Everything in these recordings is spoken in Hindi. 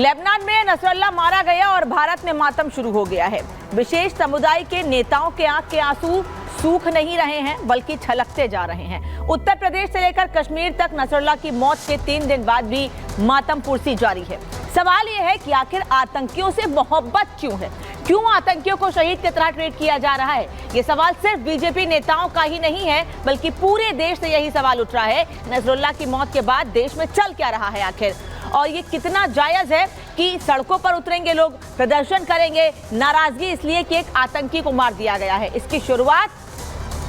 लेबनान में नसरल्ला मारा गया और भारत में मातम शुरू हो गया है। विशेष समुदाय के नेताओं के आंख के आंसू सूख नहीं रहे हैं बल्कि छलकते जा रहे हैं। उत्तर प्रदेश से लेकर कश्मीर तक नसरल्ला की मौत के 3 दिन बाद भी मातम पुरसी जारी है। सवाल यह है कि आखिर आतंकियों से मोहब्बत क्यों है? क्यों आतंकियों को शहीद की तरह ट्रीट किया जा रहा है? ये सवाल सिर्फ बीजेपी नेताओं का ही नहीं है बल्कि पूरे देश से यही सवाल उठ रहा है। नसरुल्लाह की मौत के बाद देश में चल क्या रहा है आखिर, और ये कितना जायज है कि सड़कों पर उतरेंगे लोग, प्रदर्शन करेंगे, नाराजगी इसलिए कि एक आतंकी को मार दिया गया है। इसकी शुरुआत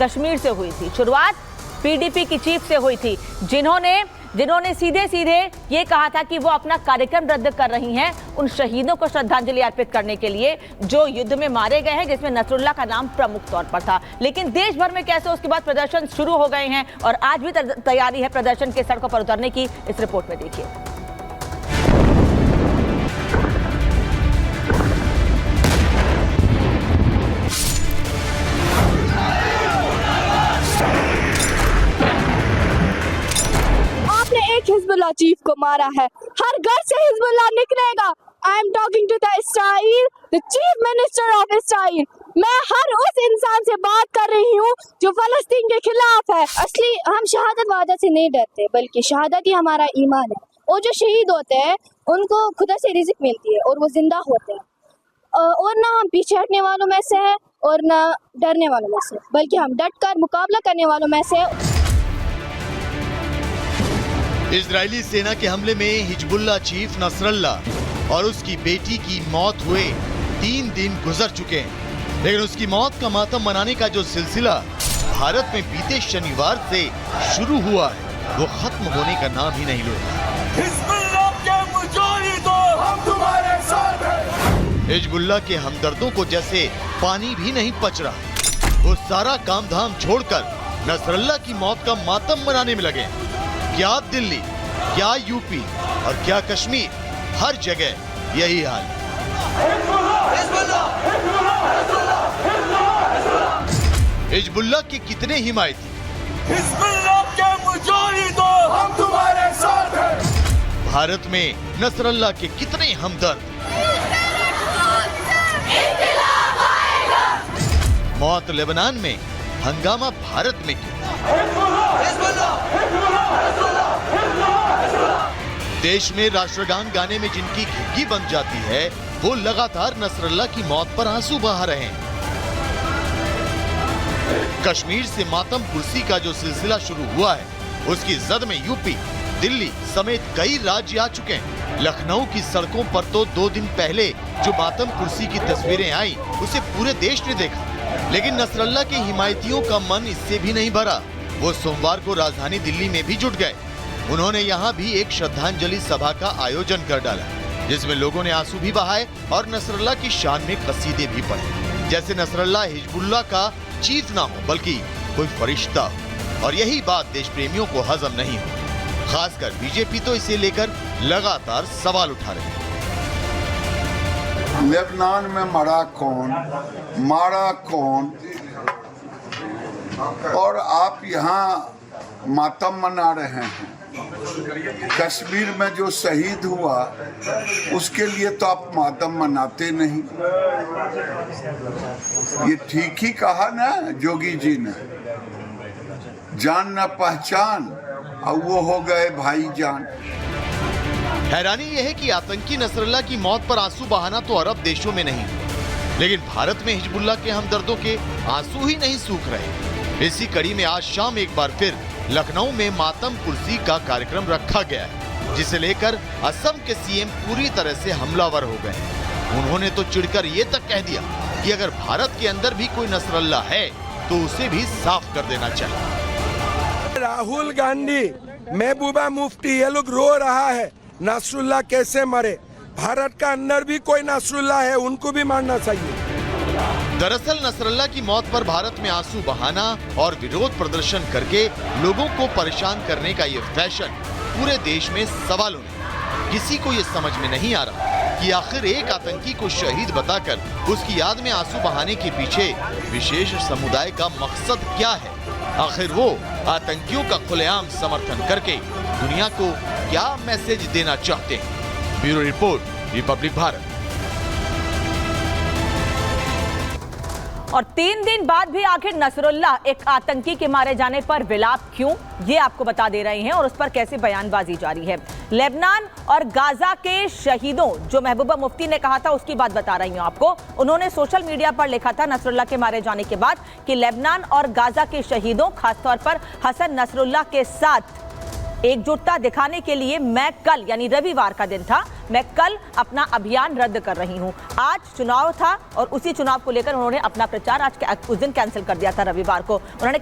कश्मीर से हुई थी, शुरुआत पीडीपी की चीफ से हुई थी, जिन्होंने सीधे सीधे ये कहा था कि वो अपना कार्यक्रम रद्द कर रही हैं उन शहीदों को श्रद्धांजलि अर्पित करने के लिए जो युद्ध में मारे गए हैं, जिसमें नसरुल्लाह का नाम प्रमुख तौर पर था। लेकिन देश भर में कैसे उसके बाद प्रदर्शन शुरू हो गए हैं और आज भी तैयारी है प्रदर्शन के सड़कों पर उतरने की, इस रिपोर्ट में देखिए। हिजबुल्लाह चीफ को मारा है, हर घर से हिजबुल्लाह निकलेगा। I am talking to the Israel, the chief minister of Israel. मैं हर उस इंसान से बात कर रही हूँ जो फलस्तीन के खिलाफ है। असली हम शहादत वादा से नहीं डरते बल्कि शहादत ही हमारा ईमान है। और जो शहीद होते हैं उनको खुदा से रिज़्क मिलती है और वो जिंदा होते हैं। और ना हम पीछे हटने वालों में से है और ना डरने वालों में से, बल्कि हम डट कर मुकाबला करने वालों में से। इजरायली सेना के हमले में हिजबुल्लाह चीफ नसरल्ला और उसकी बेटी की मौत हुए 3 दिन गुजर चुके हैं, लेकिन उसकी मौत का मातम मनाने का जो सिलसिला भारत में बीते शनिवार से शुरू हुआ है वो खत्म होने का नाम ही नहीं ले रहा। हिजबुल्लाह के हमदर्दों को जैसे पानी भी नहीं पच रहा। वो सारा काम धाम छोड़कर नसरल्ला की मौत का मातम मनाने में लगे। क्या दिल्ली, क्या यूपी और क्या कश्मीर, हर जगह यही हाल। हिजबुल्लाह के कितने हिमायती, हिजबुल्लाह के मुजाहिदों, हम तुम्हारे साथ हैं। भारत में नसरल्लाह के कितने हमदर्द। मौत लेबनान में, हंगामा भारत में क्यों? देश में राष्ट्रगान गाने में जिनकी घिघी बन जाती है वो लगातार नसरल्लाह की मौत पर आंसू बहा रहे हैं। कश्मीर से मातम पुरसी का जो सिलसिला शुरू हुआ है उसकी जद में यूपी, दिल्ली समेत कई राज्य आ चुके हैं। लखनऊ की सड़कों पर तो 2 दिन पहले जो मातम पुरसी की तस्वीरें आई उसे पूरे देश ने देखा, लेकिन नसरल्लाह के हिमायतियों का मन इससे भी नहीं भरा। वो सोमवार को राजधानी दिल्ली में भी जुट गए। उन्होंने यहाँ भी एक श्रद्धांजलि सभा का आयोजन कर डाला, जिसमें लोगों ने आंसू भी बहाए और नसरल्लाह की शान में कसीदे भी पढ़े, जैसे नसरल्लाह हिजबुल्लाह का चीफ ना हो बल्कि कोई फरिश्ता हो। और यही बात देश प्रेमियों को हजम नहीं हो, खासकर बीजेपी तो इसे लेकर लगातार सवाल उठा रही है। लेबनान में मरा कौन, मारा कौन, और आप यहाँ मातम मना रहे हैं। कश्मीर में जो शहीद हुआ उसके लिए तो आप मातम मनाते नहीं। ये ठीक ही कहा ना जोगी जी ने, जान न पहचान और वो हो गए भाईजान। हैरानी यह है कि आतंकी नसरल्लाह की मौत पर आंसू बहाना तो अरब देशों में नहीं, लेकिन भारत में हिजबुल्लाह के हमदर्दों के आंसू ही नहीं सूख रहे। इसी कड़ी में आज शाम एक बार फिर लखनऊ में मातम पुरसी का कार्यक्रम रखा गया है, जिसे लेकर असम के सीएम पूरी तरह से हमलावर हो गए। उन्होंने तो चिढ़कर ये तक कह दिया कि अगर भारत के अंदर भी कोई नसरल्लाह है तो उसे भी साफ कर देना चाहिए। राहुल गांधी, महबूबा मुफ्ती, ये लोग रो रहा है नसरुल्लाह कैसे मरे। भारत का अंदर भी कोई नसरुल्लाह है, उनको भी मारना चाहिए। दरअसल नसरल्लाह की मौत पर भारत में आंसू बहाना और विरोध प्रदर्शन करके लोगों को परेशान करने का ये फैशन पूरे देश में सवालों में। किसी को ये समझ में नहीं आ रहा कि आखिर एक आतंकी को शहीद बताकर उसकी याद में आंसू बहाने के पीछे विशेष समुदाय का मकसद क्या है। आखिर वो आतंकियों का खुलेआम समर्थन करके दुनिया को क्या मैसेज देना चाहते हैं। Bureau report, Republic Bharat. और 3 दिन बाद भी आखिर नसरुल्लाह एक आतंकी के मारे जाने पर विलाप क्यों, ये आपको बता दे रहे हैं और उस पर कैसे बयानबाजी जारी है। लेबनान और गाजा के शहीदों, जो महबूबा मुफ्ती ने कहा था उसकी बात बता रही हूं आपको। उन्होंने सोशल मीडिया पर लिखा था नसरुल्लाह के मारे जाने के बाद कि लेबनान और गाजा के शहीदों, खासतौर पर हसन नसरुल्लाह के साथ एकजुटता दिखाने के लिए मैं कल, यानी रविवार का दिन था, मैं कल अपना अभियान रद्द कर रही हूं। आज चुनाव था और उसी चुनाव को लेकर उन्होंने अपना प्रचार उस दिन कैंसिल कर दिया था, रविवार को। उन्होंने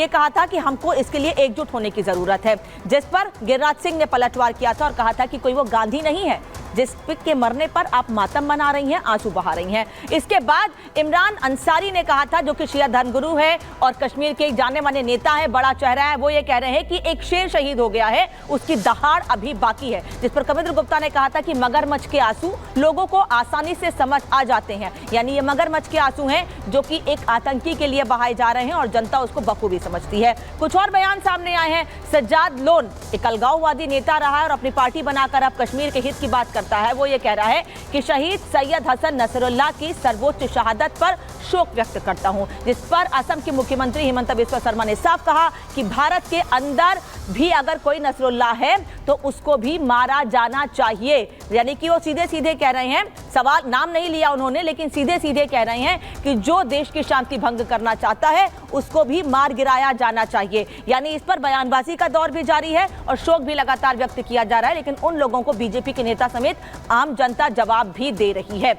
कहा था कि हमको इसके लिए एकजुट होने की जरूरत है, जिस पर गिरिराज सिंह ने पलटवार किया था और कहा था कि कोई वो गांधी नहीं है जिस के मरने पर आप मातम मना रही हैं, आंसू बहा रही हैं। इसके बाद इमरान अंसारी ने कहा था, जो कि शिया धर्मगुरु है और कश्मीर के एक जाने माने नेता है, बड़ा चेहरा है, वो ये कह रहे हैं कि एक शेर शहीद हो गया है, उसकी दहाड़ अभी बाकी है। जिस पर कविंद्र गुप्ता ने कहा था कि मगरमच्छ के आंसू लोगों को आसानी से समझ आ जाते हैं, यानी ये मगरमच्छ के आंसू हैं जो कि एक आतंकी के लिए बहाए जा रहे हैं और जनता उसको बखूबी समझती है। कुछ और बयान सामने आए हैं। सज्जाद लोन एक अलगाववादी नेता रहा है और अपनी पार्टी बनाकर अब कश्मीर के हित की बात करता है। वो ये कह रहा है कि शहीद सैयद हसन नसरुल्लाह की सर्वोच्च शहादत पर शोक व्यक्त करता हूं, जिस पर असम के मुख्यमंत्री हिमंत बिस्वा शर्मा ने साफ कहा कि भारत के अंदर भी अगर कोई नसरुल्लाह है तो उसको भी मारा जाना चाहिए। यानी कि वो सीधे सीधे कह रहे हैं, सवाल नाम नहीं लिया उन्होंने, लेकिन सीधे सीधे कह रहे हैं कि जो देश की शांति भंग करना चाहता है उसको भी मार गिराया जाना चाहिए। यानी इस पर बयानबाजी का दौर भी जारी है और शोक भी लगातार व्यक्त किया जा रहा है, लेकिन उन लोगों को बीजेपी के नेता समेत आम जनता जवाब भी दे रही है।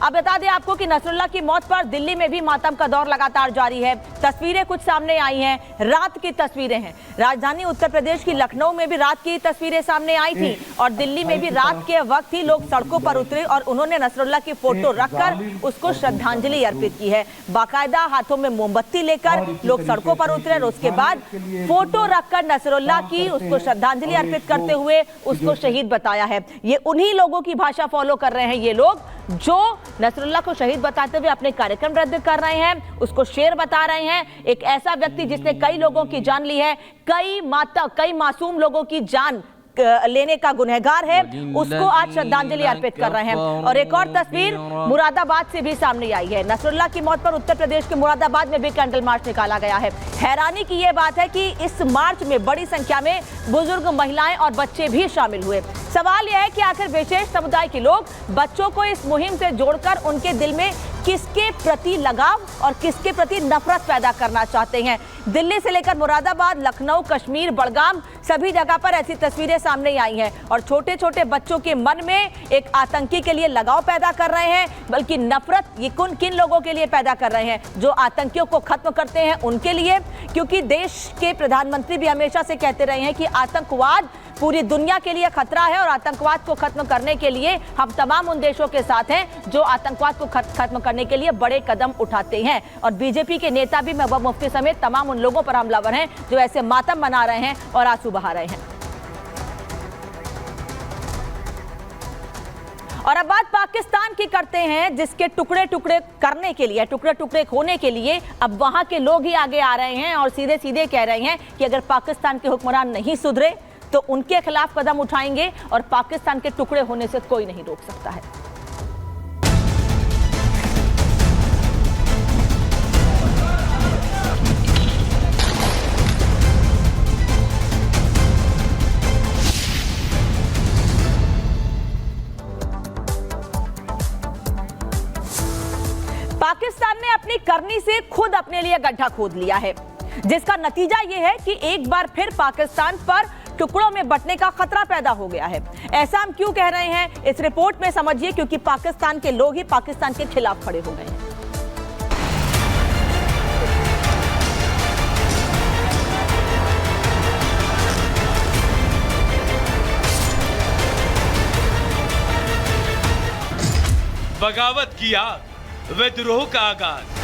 अब बता दें आपको कि नसरुल्लाह की मौत पर दिल्ली में भी मातम का दौर लगातार जारी है। तस्वीरें कुछ सामने आई हैं, रात की तस्वीरें हैं। राजधानी उत्तर प्रदेश की लखनऊ में भी रात की तस्वीरें सामने आई थी और दिल्ली में भी रात के वक्त ही लोग सड़कों पर उतरे और उन्होंने नसरुल्लाह की फोटो रखकर उसको श्रद्धांजलि अर्पित की है। बाकायदा हाथों में मोमबत्ती लेकर लोग सड़कों पर उतरे और उसके बाद फोटो रखकर नसरुल्लाह की उसको श्रद्धांजलि अर्पित करते हुए उसको शहीद बताया है। ये उन्हीं लोगों की भाषा फॉलो कर रहे हैं ये लोग जो नसरुल्लाह को शहीद बताते हुए अपने कार्यक्रम रद्द कर रहे हैं, उसको शेर बता रहे हैं। एक ऐसा व्यक्ति जिसने कई लोगों की जान ली है, कई मासूम लोगों की जान लेने का गुनहगार है, उसको आज श्रद्धांजलि अर्पित कर रहे हैं। और एक और तस्वीर मुरादाबाद से भी सामने आई है। नसरुल्लाह की मौत पर उत्तर प्रदेश के मुरादाबाद में भी कैंडल मार्च निकाला गया है। हैरानी की यह बात है कि इस मार्च में बड़ी संख्या में बुजुर्ग, महिलाएं और बच्चे भी शामिल हुए। सवाल यह है कि आखिर विशेष समुदाय के लोग बच्चों को इस मुहिम से जोड़कर उनके दिल में किसके प्रति लगाव और किसके प्रति नफरत पैदा करना चाहते हैं। दिल्ली से लेकर मुरादाबाद, लखनऊ, कश्मीर, बड़गाम, सभी जगह पर ऐसी तस्वीरें सामने आई हैं और छोटे छोटे बच्चों के मन में एक आतंकी के लिए लगाव पैदा कर रहे हैं, बल्कि नफरत ये किन लोगों के लिए पैदा कर रहे हैं, जो आतंकियों को खत्म करते हैं उनके लिए। क्योंकि देश के प्रधानमंत्री भी हमेशा से कहते रहे हैं कि आतंकवाद पूरी दुनिया के लिए खतरा है और आतंकवाद को खत्म करने के लिए हम तमाम उन देशों के साथ हैं जो आतंकवाद को खत्म करने के लिए बड़े कदम उठाते हैं। और बीजेपी के नेता भी महबूबा मुफ्ती समेत तमाम उन लोगों पर हमलावर हैं जो ऐसे मातम मना रहे हैं और आंसू बहा रहे हैं। और अब बात पाकिस्तान की करते हैं, जिसके टुकड़े टुकड़े करने के लिए, टुकड़े टुकड़े होने के लिए अब वहां के लोग ही आगे आ रहे हैं और सीधे सीधे कह रहे हैं कि अगर पाकिस्तान के हुक्मरान नहीं सुधरे तो उनके खिलाफ कदम उठाएंगे और पाकिस्तान के टुकड़े होने से कोई नहीं रोक सकता है। पाकिस्तान ने अपनी करनी से खुद अपने लिए गड्ढा खोद लिया है, जिसका नतीजा यह है कि एक बार फिर पाकिस्तान पर टुकड़ों में बंटने का खतरा पैदा हो गया है। ऐसा हम क्यों कह रहे हैं इस रिपोर्ट में समझिए, क्योंकि पाकिस्तान के लोग ही पाकिस्तान के खिलाफ खड़े हो गए हैं। बगावत की आग, विद्रोह का आगाज।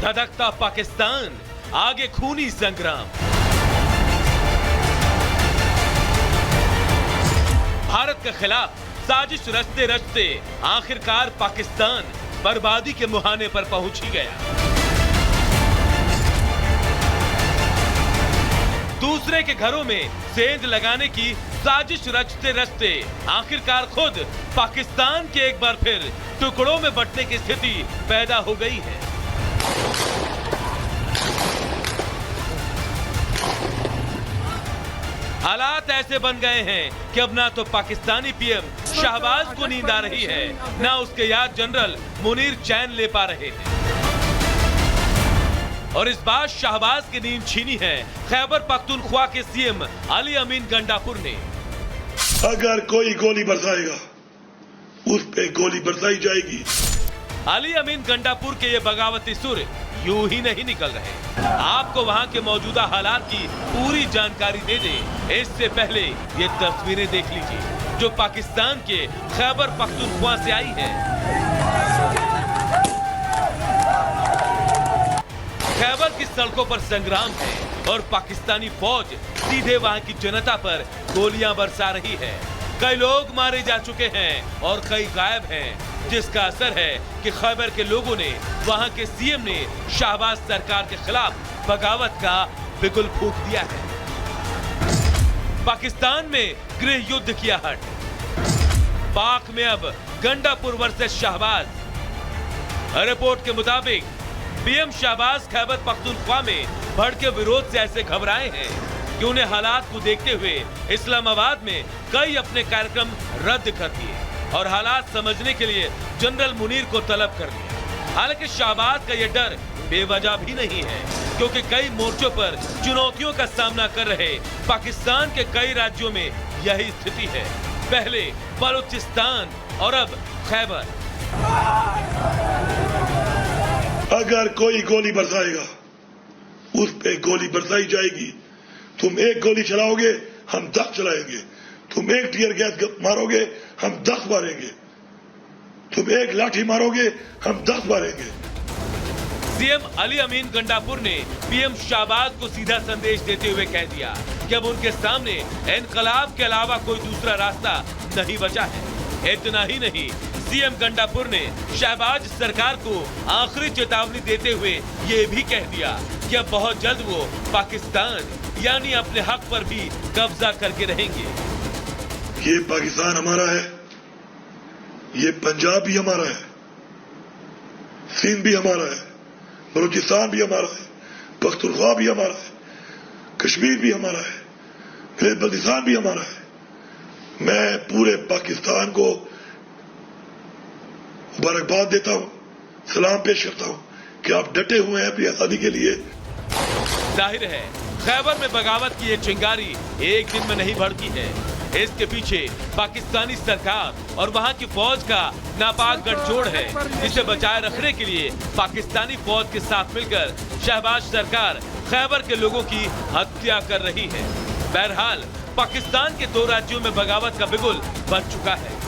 धधकता पाकिस्तान, आगे खूनी संग्राम। भारत के खिलाफ साजिश रचते रचते आखिरकार पाकिस्तान बर्बादी के मुहाने पर पहुंच ही गया। दूसरे के घरों में सेंध लगाने की साजिश रचते रचते आखिरकार खुद पाकिस्तान के एक बार फिर टुकड़ों में बंटने की स्थिति पैदा हो गई है। हालात ऐसे बन गए हैं कि अब ना तो पाकिस्तानी पीएम शहबाज को नींद आ रही है, ना उसके याद जनरल मुनीर चैन ले पा रहे हैं। और इस बार शहबाज की नींद छीनी है खैबर पख्तूनख्वा के सीएम अली अमीन गंडापुर ने। अगर कोई गोली बरसाएगा उस पे गोली बरसाई जाएगी। अली अमीन गंडापुर के ये बगावती सुर यूं ही नहीं निकल रहे। आपको वहां के मौजूदा हालात की पूरी जानकारी दे दें, इससे पहले ये तस्वीरें देख लीजिए जो पाकिस्तान के खैबर पख्तूनख्वा से आई है। खैबर की सड़कों पर संग्राम है और पाकिस्तानी फौज सीधे वहां की जनता पर गोलियां बरसा रही है। कई लोग मारे जा चुके हैं और कई गायब हैं, जिसका असर है कि खैबर के लोगों ने वहां के सीएम ने शहबाज सरकार के खिलाफ बगावत का बिगुल फूंक दिया है। पाकिस्तान में गृह युद्ध की आहट। पाक में अब गंडापुर वर्सेस शहबाज। रिपोर्ट के मुताबिक पीएम शहबाज खैबर पख्तूनख्वा में भड़के विरोध से ऐसे घबराए हैं कि उन्हें हालात को देखते हुए इस्लामाबाद में कई अपने कार्यक्रम रद्द कर दिए और हालात समझने के लिए जनरल मुनीर को तलब कर लिया। हालांकि शहबाज का यह डर बेवजह भी नहीं है, क्योंकि कई मोर्चों पर चुनौतियों का सामना कर रहे पाकिस्तान के कई राज्यों में यही स्थिति है। पहले बलूचिस्तान और अब खैबर। अगर कोई गोली बरसाएगा उस पे गोली बरसाई जाएगी। तुम एक गोली चलाओगे हम 10 चलाएंगे, तुम एक टीयर गैस मारोगे हम 10 मारेंगे, तुम एक लाठी मारोगे हम 10 मारेंगे। सीएम अली अमीन गंडापुर ने पीएम शहबाज को सीधा संदेश देते हुए कह दिया कि अब उनके सामने इनकलाब के अलावा कोई दूसरा रास्ता नहीं बचा है। इतना ही नहीं, सीएम गंडापुर ने शहबाज सरकार को आखिरी चेतावनी देते हुए ये भी कह दिया कि अब बहुत जल्द वो पाकिस्तान यानी अपने हक पर भी कब्जा करके रहेंगे। ये पाकिस्तान हमारा है, ये पंजाब भी हमारा है, सिंध भी हमारा है, बलूचिस्तान भी हमारा है, पख्तूनख्वा भी हमारा है, कश्मीर भी हमारा है, फिर बलूचिस्तान भी हमारा है। मैं पूरे पाकिस्तान को मुबारकबाद देता हूँ, सलाम पेश करता हूँ कि आप डटे हुए हैं अपनी आजादी के लिए। जाहिर है खैबर में बगावत की ये चिंगारी एक दिन में नहीं भड़की है। इसके पीछे पाकिस्तानी सरकार और वहां की फौज का नापाक गठजोड़ है, जिसे बचाए रखने के लिए पाकिस्तानी फौज के साथ मिलकर शहबाज सरकार खैबर के लोगों की हत्या कर रही है। बहरहाल पाकिस्तान के 2 राज्यों में बगावत का बिगुल बज चुका है।